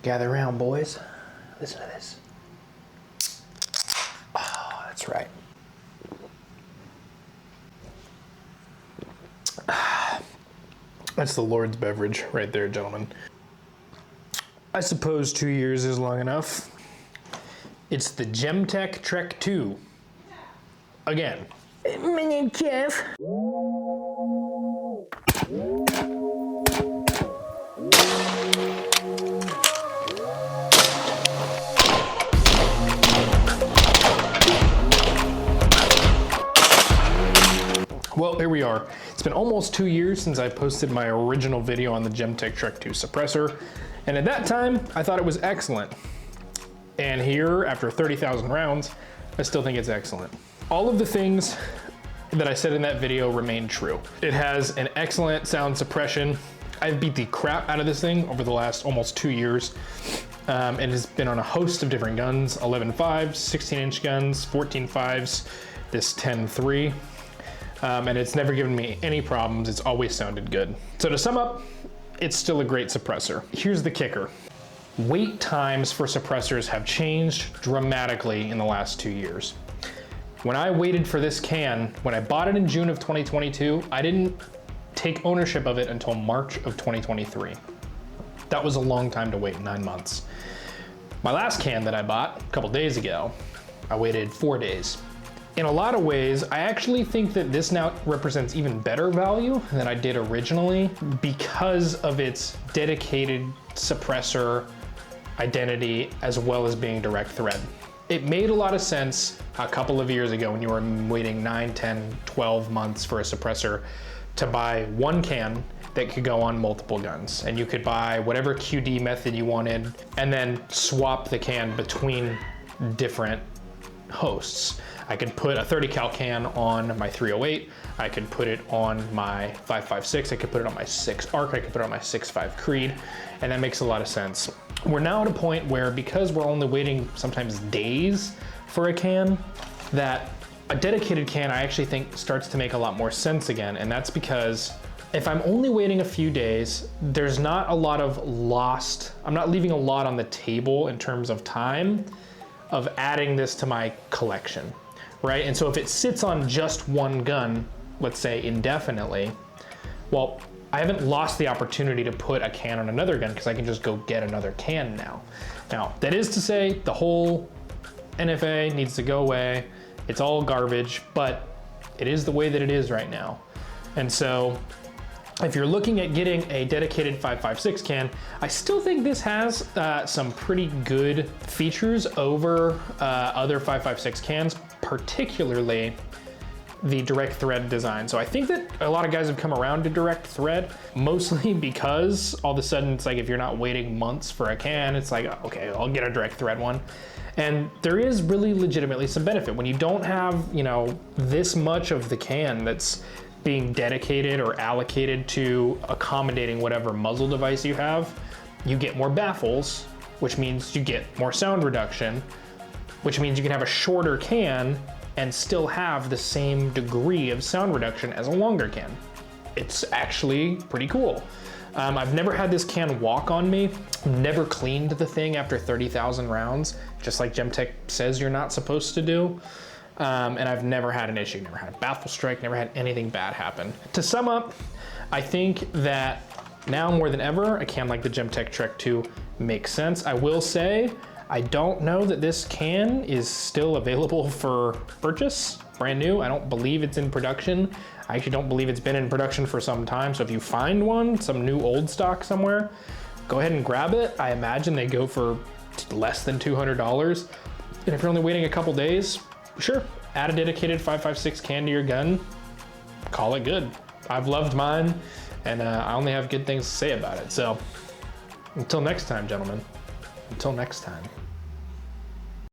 Gather around, boys. Listen to this. Oh, that's right. That's the Lord's beverage right there, gentlemen. I suppose 2 years is long enough. It's the Gemtech Trek II. Again. My name's Jeff. Well, here we are. It's been almost 2 years since I posted my original video on the Gemtech Trek II suppressor, and at that time, I thought it was excellent. And here, after 30,000 rounds, I still think it's excellent. All of the things that I said in that video remain true. It has an excellent sound suppression. I've beat the crap out of this thing over the last almost 2 years. And has been on a host of different guns, 11.5s, 16-inch guns, 14.5s, this 10.3. And it's never given me any problems. It's always sounded good. So to sum up, it's still a great suppressor. Here's the kicker. Wait times for suppressors have changed dramatically in the last 2 years. When I waited for this can, when I bought it in June of 2022, I didn't take ownership of it until March of 2023. That was a long time to wait, 9 months. My last can that I bought a couple days ago, I waited 4 days. In a lot of ways, I actually think that this now represents even better value than I did originally because of its dedicated suppressor identity as well as being direct thread. It made a lot of sense a couple of years ago when you were waiting 9, 10, 12 months for a suppressor to buy one can that could go on multiple guns. And you could buy whatever QD method you wanted and then swap the can between different hosts. I could put a 30 cal can on my 308. I could put it on my 5.56. I could put it on my 6 ARC. I could put it on my 6.5 Creed. And that makes a lot of sense. We're now at a point where, because we're only waiting sometimes days for a can, that a dedicated can I actually think starts to make a lot more sense again. And that's because if I'm only waiting a few days, there's not a lot of lost, I'm not leaving a lot on the table in terms of time of adding this to my collection, right? And so if it sits on just one gun, let's say indefinitely, well, I haven't lost the opportunity to put a can on another gun because I can just go get another can now. Now, that is to say the whole NFA needs to go away. It's all garbage, but it is the way that it is right now. And so if you're looking at getting a dedicated 5.56 can, I still think this has some pretty good features over other 5.56 cans, particularly the direct thread design. So I think that a lot of guys have come around to direct thread, mostly because all of a sudden it's like if you're not waiting months for a can, it's like, okay, I'll get a direct thread one. And there is really legitimately some benefit. When you don't have, you know, this much of the can that's being dedicated or allocated to accommodating whatever muzzle device you have, you get more baffles, which means you get more sound reduction, which means you can have a shorter can and still have the same degree of sound reduction as a longer can. It's actually pretty cool. I've never had this can walk on me, never cleaned the thing after 30,000 rounds, just like Gemtech says you're not supposed to do. And I've never had an issue, never had a baffle strike, never had anything bad happen. To sum up, I think that now more than ever, a can like the Gemtech Trek II makes sense. I will say, I don't know that this can is still available for purchase, brand new. I don't believe it's in production. I actually don't believe it's been in production for some time. So if you find one, some new old stock somewhere, go ahead and grab it. I imagine they go for less than $200. And if you're only waiting a couple days, sure, add a dedicated 5.56 can to your gun, call it good. I've loved mine, and I only have good things to say about it. So until next time, gentlemen, until next time.